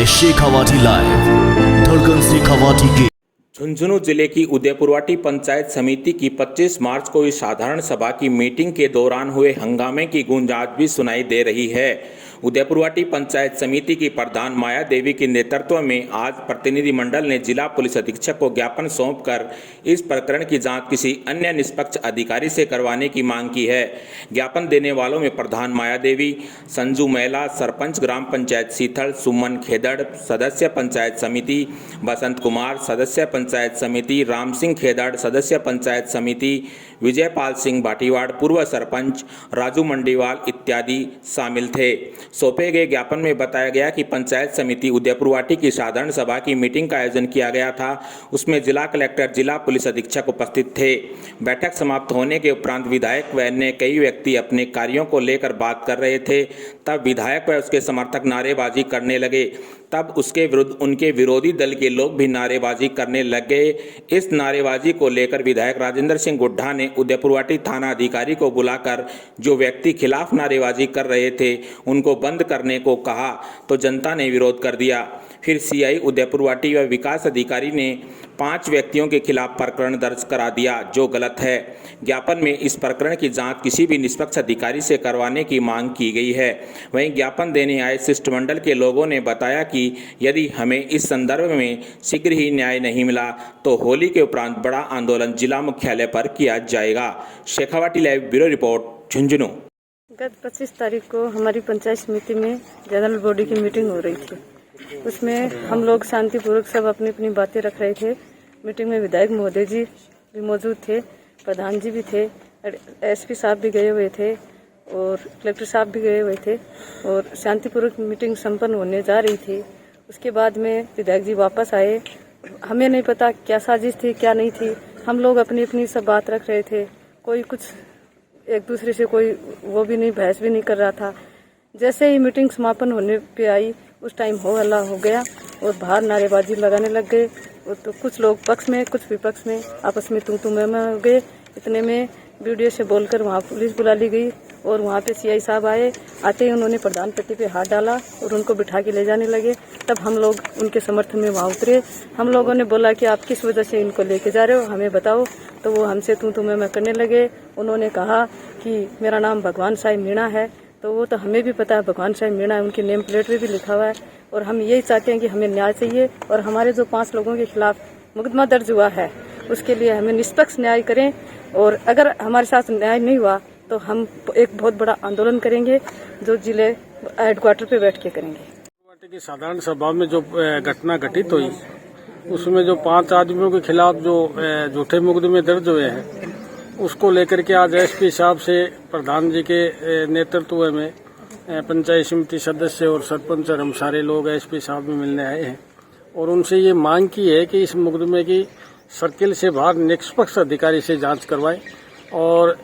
है शेखावाटी लाइव, धड़कन शेखावाटी की। झुंझुनू जिले की उदयपुरवाटी पंचायत समिति की 25 मार्च को हुई साधारण सभा की मीटिंग के दौरान हुए हंगामे की गूंज आज भी सुनाई दे रही है। उदयपुरवाटी पंचायत समिति की प्रधान माया देवी के नेतृत्व में आज प्रतिनिधिमंडल ने जिला पुलिस अधीक्षक को ज्ञापन सौंपकर इस प्रकरण की जांच किसी अन्य निष्पक्ष अधिकारी से करवाने की मांग की है। ज्ञापन देने वालों में प्रधान माया देवी, संजू मैला, सरपंच ग्राम पंचायत सीथल, सुमन खेदड़, सदस्य पंचायत समिति, बसंत कुमार, सदस्य पंचायत समिति, राम सिंह खेदड़, सदस्य पंचायत समिति, विजयपाल सिंह बाटीवाड़, पूर्व सरपंच, राजू मंडीवाल इत्यादि शामिल थे। सौंपे गए ज्ञापन में बताया गया कि पंचायत समिति उदयपुरवाटी की साधारण सभा की मीटिंग का आयोजन किया गया था। उसमें जिला कलेक्टर, जिला पुलिस अधीक्षक उपस्थित थे। बैठक समाप्त होने के उपरांत विधायक व अन्य कई व्यक्ति अपने कार्यों को लेकर बात कर रहे थे। तब विधायक व उसके समर्थक नारेबाजी करने लगे। तब उसके विरुद्ध उनके विरोधी दल के लोग भी नारेबाजी करने लग गए। इस नारेबाजी को लेकर विधायक राजेंद्र सिंह गुड्ढा ने उदयपुरवाटी थाना अधिकारी को बुलाकर जो व्यक्ति खिलाफ नारेबाजी कर रहे थे उनको बंद करने को कहा, तो जनता ने विरोध कर दिया। फिर सीआई उदयपुरवाटी व विकास अधिकारी ने 5 व्यक्तियों के खिलाफ प्रकरण दर्ज करा दिया, जो गलत है। ज्ञापन में इस प्रकरण की जांच किसी भी निष्पक्ष अधिकारी से करवाने की मांग की गई है। वहीं ज्ञापन देने आए शिष्टमंडल के लोगों ने बताया कि यदि हमें इस संदर्भ में शीघ्र ही न्याय नहीं मिला तो होली के उपरांत बड़ा आंदोलन जिला मुख्यालय पर किया जाएगा। Shekhawati live bureau report, Jhunjhunu. गत 25 तारीख को हमारी पंचायत समिति में जनरल बॉडी की मीटिंग हो रही थी। उसमें हम लोग शांतिपूर्वक सब अपनी अपनी बातें रख रहे थे। मीटिंग में विधायक महोदय जी भी मौजूद थे, प्रधान जी भी थे, एसपी साहब भी गए हुए थे और कलेक्टर साहब भी गए हुए थे और शांतिपूर्वक मीटिंग संपन्न होने जा रही थी। उसके बाद में विधायक जी वापस आए। हमें नहीं पता क्या साजिश थी क्या नहीं थी। हम लोग अपनी अपनी सब बात रख रहे थे। कोई कुछ एक दूसरे से कोई वो भी नहीं, बहस भी नहीं कर रहा था। जैसे ही मीटिंग समापन होने पे आई उस टाइम हो हल्ला हो गया और बाहर नारेबाजी लगाने लग गए। तो कुछ लोग पक्ष में कुछ विपक्ष में आपस में तू मैं हो गए। इतने में वीडियो से बोलकर वहाँ पुलिस बुला ली गई और वहाँ पे सीआई साहब आए। आते ही उन्होंने प्रधान पति पे हाथ डाला और उनको बिठा के ले जाने लगे। तब हम लोग उनके समर्थन में वहाँ उतरे। हम लोगों ने बोला कि आप किस वजह से इनको लेके जा रहे हो, हमें बताओ। तो वो हमसे तू मैं करने लगे। उन्होंने कहा कि मेरा नाम भगवान साई मीणा है। तो वो तो हमें भी पता है भगवान साई मीणा है, उनकी नेम प्लेट पे भी लिखा हुआ है। और हम यही चाहते हैं कि हमें न्याय चाहिए और हमारे जो 5 लोगों के खिलाफ मुकदमा दर्ज हुआ है उसके लिए हमें निष्पक्ष न्याय करें। और अगर हमारे साथ न्याय नहीं हुआ तो हम एक बहुत बड़ा आंदोलन करेंगे जो जिले हेडक्वार्टर पे बैठ के करेंगे। की साधारण सभा में जो घटना घटित हुई उसमें जो 5 आदमियों के खिलाफ जो झूठे मुकदमे दर्ज हुए हैं उसको लेकर के आज एसपी साहब से प्रधान जी के नेतृत्व में पंचायत समिति सदस्य और सरपंच और हम सारे लोग एसपी साहब में मिलने आए हैं और उनसे ये मांग की है कि इस मुकदमे की सर्किल से बाहर निष्पक्ष अधिकारी से जांच करवाएं और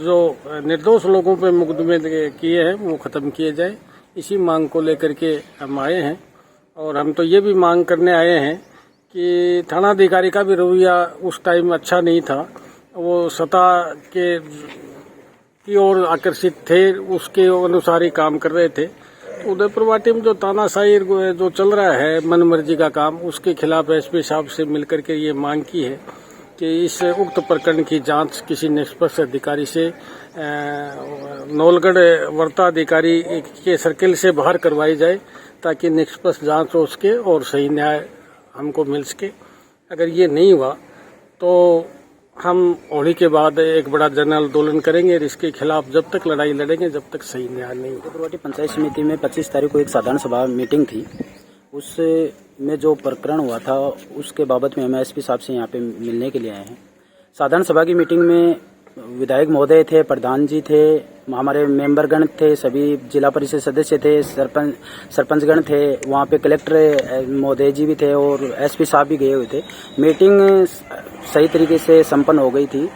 जो निर्दोष लोगों पे मुकदमे किए हैं वो खत्म किए जाए। इसी मांग को लेकर के हम आए हैं और हम तो ये भी मांग करने आए हैं कि थानाधिकारी का भी रवैया उस टाइम अच्छा नहीं था। वो सत्ता की ओर आकर्षित थे, उसके अनुसार ही काम कर रहे थे। उदयपुरवाटी में जो तानाशाही जो चल रहा है मनमर्जी का काम, उसके खिलाफ एसपी साहब से मिलकर के ये मांग की है कि इस उक्त प्रकरण की जांच किसी निष्पक्ष अधिकारी से नौलगढ़ वर्ता अधिकारी के सर्किल से बाहर करवाई जाए ताकि निष्पक्ष जांच हो सके और सही न्याय हमको मिल सके। अगर ये नहीं हुआ तो हम होली के बाद एक बड़ा जन आंदोलन करेंगे। इसके खिलाफ जब तक लड़ाई लड़ेंगे जब तक सही न्याय नहीं होगा। उदयपुरवाटी पंचायत समिति में 25 तारीख को एक साधारण सभा मीटिंग थी। उसमें जो प्रकरण हुआ था उसके बाबत में हम एसपी साहब से यहाँ पे मिलने के लिए आए हैं। साधारण सभा की मीटिंग में विधायक महोदय थे, प्रधान जी थे, हमारे मेंबरगण थे, सभी जिला परिषद सदस्य थे, सरपंचगण थे, वहाँ पे कलेक्टर महोदय जी भी थे और एसपी साहब भी गए हुए थे। मीटिंग सही तरीके से संपन्न हो गई थी।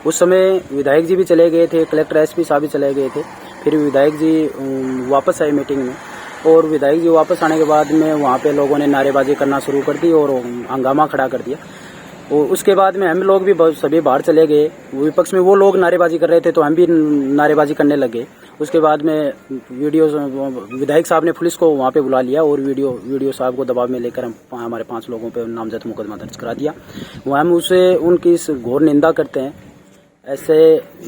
उस समय विधायक जी भी चले गए थे, कलेक्टर एसपी साहब भी चले गए थे। फिर विधायक जी वापस आए मीटिंग में और विधायक जी वापस आने के बाद में वहाँ पे लोगों ने नारेबाजी करना शुरू कर दी और हंगामा खड़ा कर दिया। और उसके बाद में हम लोग भी सभी बाहर चले गए। विपक्ष में वो लोग नारेबाजी कर रहे थे तो हम भी नारेबाजी करने लगे। उसके बाद में विधायक साहब ने पुलिस को वहाँ पे बुला लिया और वीडियो साहब को दबाव में लेकर हम हमारे 5 लोगों पे नामजद मुकदमा दर्ज करा दिया। वो हम उसे उनकी इस घोर निंदा करते हैं। ऐसे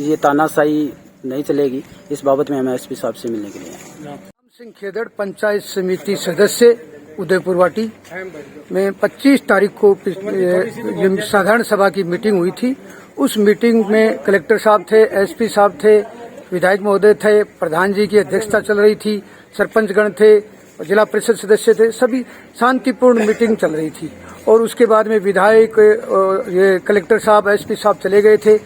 ये तानाशाही नहीं चलेगी। इस बाबत में हमें एसपी साहब से मिलने के लिए राम सिंह खेदड़ पंचायत समिति सदस्य उदयपुर वाटी में 25 तारीख को साधारण सभा की मीटिंग हुई थी। उस मीटिंग में कलेक्टर साहब थे, एसपी साहब थे, विधायक महोदय थे, प्रधान जी की अध्यक्षता चल रही थी, सरपंचगण थे, जिला परिषद सदस्य थे। सभी शांतिपूर्ण मीटिंग चल रही थी। और उसके बाद में विधायक ये कलेक्टर साहब, एसपी साहब चले गए थे।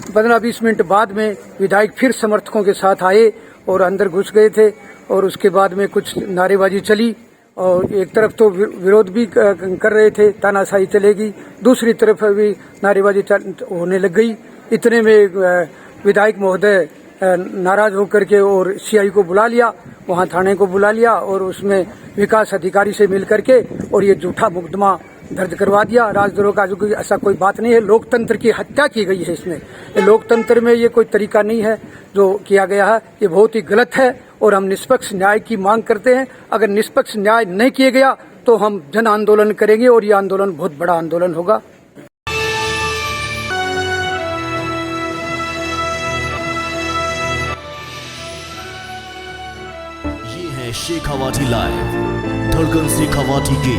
15-20 मिनट बाद में विधायक फिर समर्थकों के साथ आए और अंदर घुस गए थे। और उसके बाद में कुछ नारेबाजी चली और एक तरफ तो विरोध भी कर रहे थे, तानाशाही चलेगी, दूसरी तरफ भी नारेबाजी होने लग गई। इतने में विधायक महोदय नाराज होकर के और सीआई को बुला लिया, वहां थाने को बुला लिया और उसमें विकास अधिकारी से मिल करके और ये झूठा मुकदमा दर्ज करवा दिया। राजद्रोह का जो ऐसा कोई बात नहीं है। लोकतंत्र की हत्या की गई है इसमें। लोकतंत्र में ये कोई तरीका नहीं है जो किया गया है, ये बहुत ही गलत है और हम निष्पक्ष न्याय की मांग करते हैं। अगर निष्पक्ष न्याय नहीं किया गया तो हम जन आंदोलन करेंगे और ये आंदोलन बहुत बड़ा आंदोलन होगा। ये है शेखावाटी लाइव, धड़कन शेखावाटी की